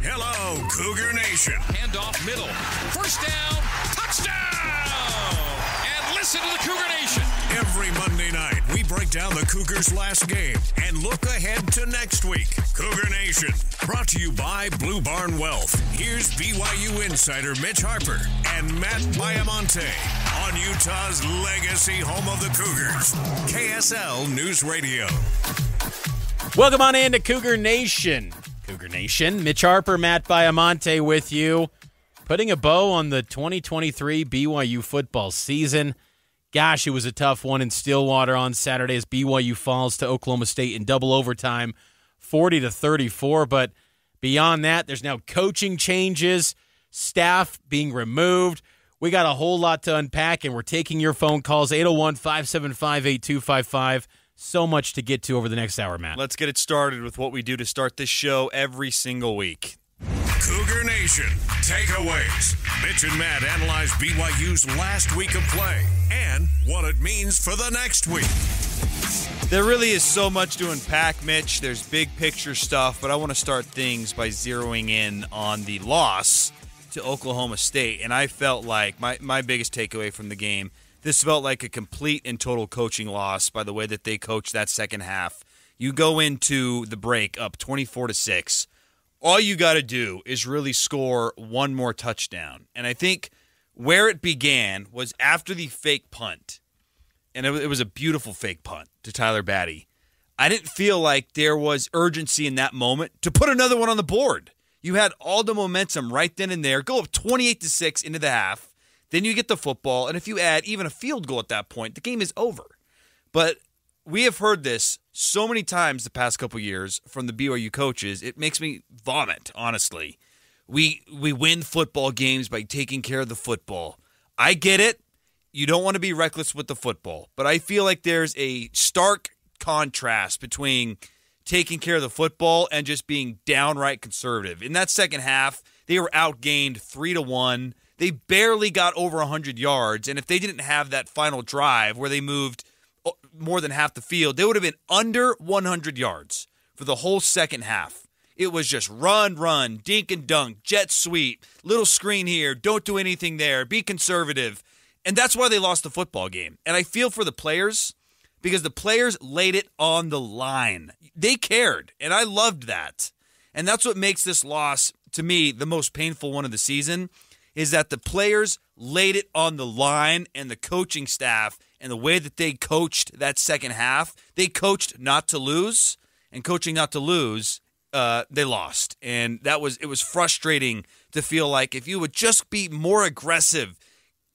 Hello, Cougar Nation. Handoff middle. First down. Touchdown. And listen to the Cougar Nation. Every Monday night, we break down the Cougars' last game and look ahead to next week. Cougar Nation, brought to you by Blue Barn Wealth. Here's BYU insider Mitch Harper and Matt Baiamonte on Utah's legacy home of the Cougars, KSL News Radio. Welcome on in to Cougar Nation. Cougar Nation, Mitch Harper, Matt Baiamonte with you, putting a bow on the 2023 BYU football season. Gosh, it was a tough one in Stillwater on Saturday as BYU falls to Oklahoma State in double overtime, 40-34. But beyond that, there's now coaching changes, staff being removed. We got a whole lot to unpack, and we're taking your phone calls, 801-575-8255. So much to get to over the next hour, Matt. Let's get it started with what we do to start this show every single week. Cougar Nation takeaways. Mitch and Matt analyze BYU's last week of play and what it means for the next week. There really is so much to unpack, Mitch. There's big picture stuff, but I want to start things by zeroing in on the loss to Oklahoma State. And I felt like my biggest takeaway from the game, this felt like a complete and total coaching loss by the way that they coached that second half. You go into the break up 24-6. All you got to do is really score one more touchdown. And I think where it began was after the fake punt. And it was a beautiful fake punt to Tyler Batty. I didn't feel like there was urgency in that moment to put another one on the board. You had all the momentum right then and there. Go up 28-6 into the half. Then you get the football, and if you add even a field goal at that point, the game is over. But we have heard this so many times the past couple years from the BYU coaches, it makes me vomit, honestly. We win football games by taking care of the football. I get it. You don't want to be reckless with the football. But I feel like there's a stark contrast between taking care of the football and just being downright conservative. In that second half, they were outgained 3-1. They barely got over 100 yards, and if they didn't have that final drive where they moved more than half the field, they would have been under 100 yards for the whole second half. It was just run, dink and dunk, jet sweep, little screen here, don't do anything there, be conservative. And that's why they lost the football game. And I feel for the players because the players laid it on the line. They cared, and I loved that. And that's what makes this loss, to me, the most painful one of the season, is that the players laid it on the line and the coaching staff and the way that they coached that second half, they coached not to lose, and coaching not to lose, they lost. And it was frustrating to feel like if you would just be more aggressive,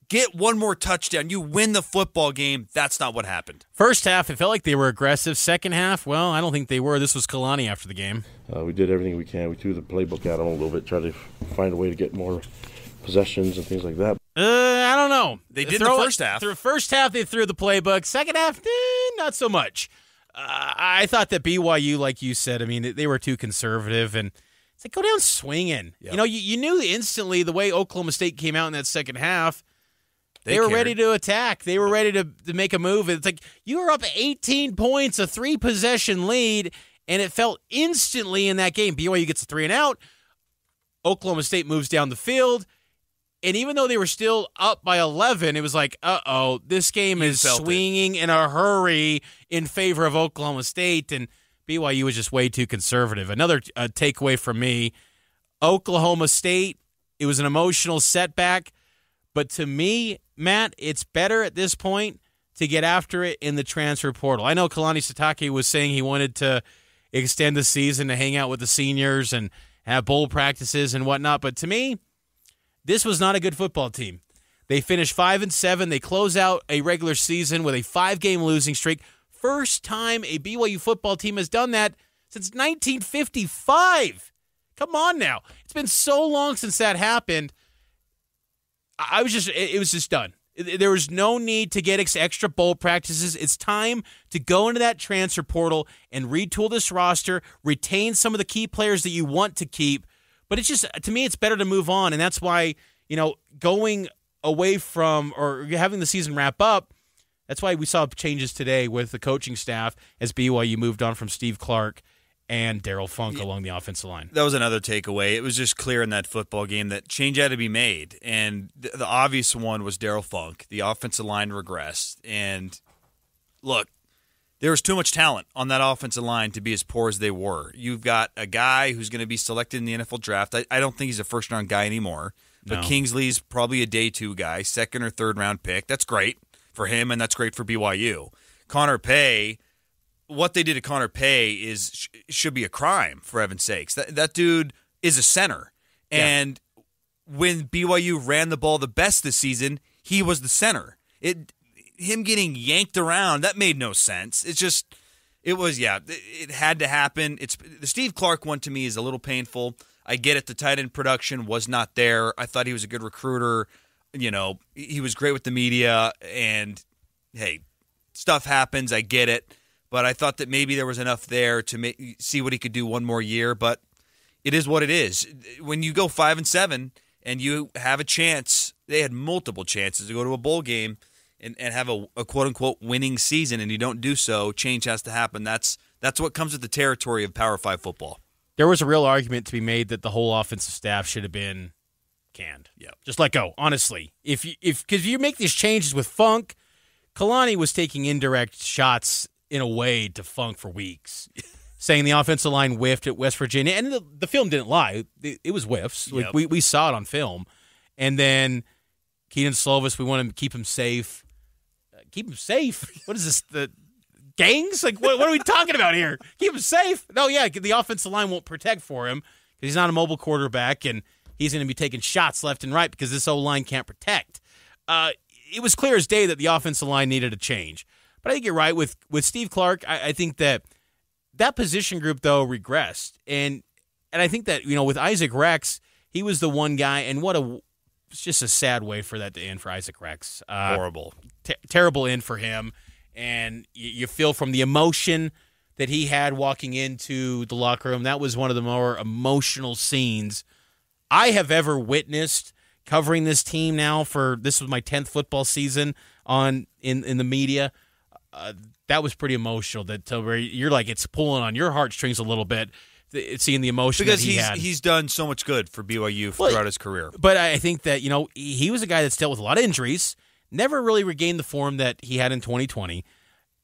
get one more touchdown, you win the football game. That's not what happened. First half, it felt like they were aggressive. Second half, well, I don't think they were. This was Kalani after the game. We did everything we can. We threw the playbook at them a little bit, tried to find a way to get more possessions and things like that. I don't know. They did the first half. The first half, they threw the playbook. Second half, not so much. I thought that BYU, like you said, I mean, they were too conservative, and it's like, go down swinging. Yep. You know, you knew instantly the way Oklahoma State came out in that second half, they were ready to attack. They were ready to make a move. It's like you were up 18 points, a 3-possession lead, and it felt instantly in that game. BYU gets a 3-and-out. Oklahoma State moves down the field. And even though they were still up by 11, it was like, uh-oh, this game is swinging in a hurry in favor of Oklahoma State, and BYU was just way too conservative. Another takeaway from me, Oklahoma State, it was an emotional setback, but to me, Matt, it's better at this point to get after it in the transfer portal. I know Kalani Sitake was saying he wanted to extend the season to hang out with the seniors and have bowl practices and whatnot, but to me, this was not a good football team. They finished 5-7. They close out a regular season with a 5-game losing streak. First time a BYU football team has done that since 1955. Come on now. It's been so long since that happened. It was just done. There was no need to get extra bowl practices. It's time to go into that transfer portal and retool this roster, retain some of the key players that you want to keep. But it's just, to me, it's better to move on, and that's why, going away from or having the season wrap up, that's why we saw changes today with the coaching staff as BYU moved on from Steve Clark and Darryl Funk along the offensive line. That was another takeaway. It was just clear in that football game that change had to be made. And the obvious one was Darryl Funk. The offensive line regressed. And look, there was too much talent on that offensive line to be as poor as they were. You've got a guy who's going to be selected in the NFL draft. I don't think he's a first-round guy anymore. But No. Kingsley's probably a day 2 guy, second or third round pick. That's great for him, and that's great for BYU. Connor Pay, what they did to Connor Pay should be a crime, for heaven's sakes. That dude is a center. And when BYU ran the ball the best this season, he was the center. Him getting yanked around, that made no sense. It had to happen. The Steve Clark one to me is a little painful. I get it. The tight end production was not there. I thought he was a good recruiter. He was great with the media. And, hey, stuff happens. I get it. But I thought that maybe there was enough there to see what he could do one more year. But it is what it is. When you go 5-7 and you have a chance, they had multiple chances to go to a bowl game and have a quote-unquote winning season, and you don't do so, change has to happen. That's what comes with the territory of Power 5 football. There was a real argument to be made that the whole offensive staff should have been canned. Yeah. Just let go, honestly. Because you make these changes with Funk, Kalani was taking indirect shots in a way to Funk for weeks, saying the offensive line whiffed at West Virginia. And the film didn't lie. It was whiffs. Yep. Like we saw it on film. And then Keaton Slovis, we want to keep him safe. Keep him safe? What is this? The gangs? Like, what are we talking about here? Keep him safe? No, yeah, the offensive line won't protect for him because he's not a mobile quarterback, and he's going to be taking shots left and right because this O-line can't protect. It was clear as day that the offensive line needed a change. But I think you're right. With Steve Clark, I think that position group, though, regressed. And I think that, with Isaac Rex, he was the one guy, and it's just a sad way for that to end for Isaac Rex. Horrible. Terrible end for him. And you feel from the emotion that he had walking into the locker room, that was one of the more emotional scenes I have ever witnessed covering this team now this was my 10th football season in the media. That was pretty emotional. Where you're like, it's pulling on your heartstrings a little bit, seeing the emotion because that he had. He's done so much good for BYU throughout his career. But I think that, he was a guy that's dealt with a lot of injuries, never really regained the form that he had in 2020.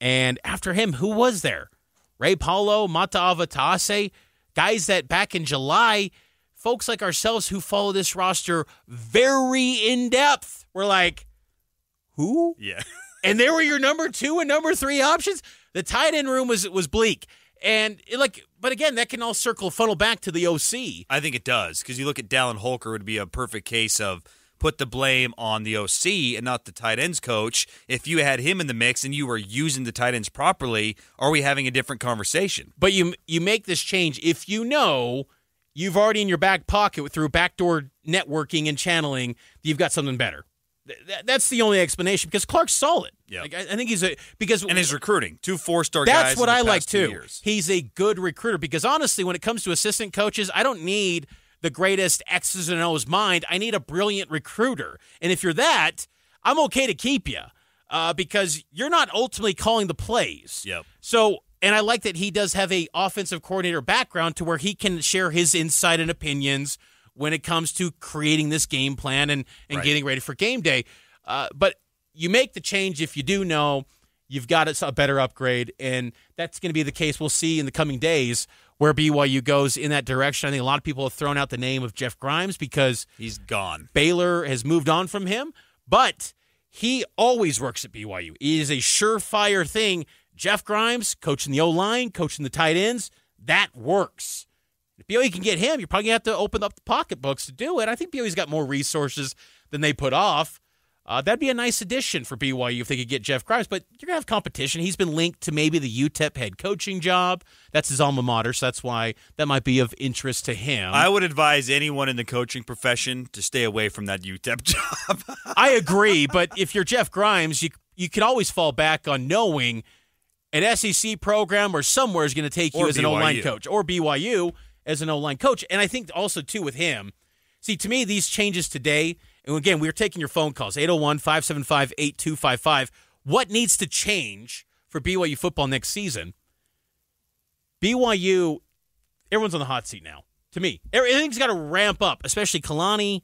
And after him, who was there? Ray Paulo, Mata Avatase, guys that back in July, folks like ourselves who follow this roster very in-depth were like, who? Yeah. And they were your number 2 and number 3 options. The tight end room was bleak. And but again, that can all funnel back to the OC. I think it does, because you look at Dallin Holker would be a perfect case of put the blame on the OC and not the tight ends coach. If you had him in the mix and you were using the tight ends properly, are we having a different conversation? But you make this change if you've already in your back pocket through backdoor networking and channeling, you've got something better. That's the only explanation, because Clark's solid. Yeah, I think he's and his recruiting 2 4-star guys. That's what I like too. Years. He's a good recruiter, because honestly, when it comes to assistant coaches, I don't need the greatest X's and O's mind. I need a brilliant recruiter, and if you're that, I'm okay to keep you because you're not ultimately calling the plays. Yep. So, and I like that he does have a offensive coordinator background to where he can share his insight and opinions when it comes to creating this game plan and Right. getting ready for game day. But you make the change if you do know you've got a better upgrade, and that's going to be the case we'll see in the coming days where BYU goes in that direction. I think a lot of people have thrown out the name of Jeff Grimes because He's gone. Baylor has moved on from him, but he always works at BYU. It is a surefire thing. Jeff Grimes, coaching the O-line, coaching the tight ends, that works. If BYU can get him, you're probably going to have to open up the pocketbooks to do it. I think BYU's got more resources than they put off. That'd be a nice addition for BYU if they could get Jeff Grimes, but you're going to have competition. He's been linked to maybe the UTEP head coaching job. That's his alma mater, so that's why that might be of interest to him. I would advise anyone in the coaching profession to stay away from that UTEP job. I agree, but if you're Jeff Grimes, you can always fall back on knowing an SEC program or somewhere is going to take you Or as an BYU. O-line coach, or BYU as an O-line coach. And I think also, too, with him, see, to me, these changes today, and again, we're taking your phone calls, 801-575-8255. What needs to change for BYU football next season? BYU everyone's on the hot seat now. To me, everything's got to ramp up, especially Kalani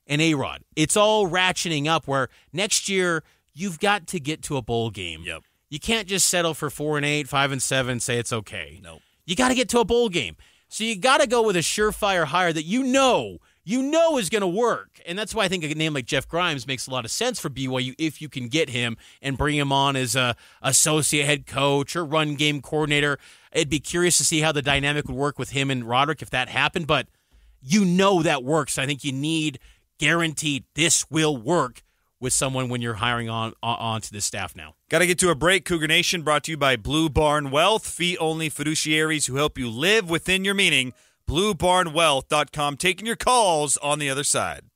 and A-Rod. It's all ratcheting up where next year you've got to get to a bowl game. Yep. You can't just settle for 4-8, 5-7, say it's okay. Nope. You got to get to a bowl game. So you got to go with a surefire hire that you know is going to work. And that's why I think a name like Jeff Grimes makes a lot of sense for BYU if you can get him and bring him on as a associate head coach or run game coordinator. I'd be curious to see how the dynamic would work with him and Roderick if that happened, but that works. I think you need guaranteed this will work with someone when you're hiring on to the staff now. Got to get to a break. Cougar Nation brought to you by Blue Barn Wealth, fee-only fiduciaries who help you live within your meaning. BlueBarnWealth.com, taking your calls on the other side.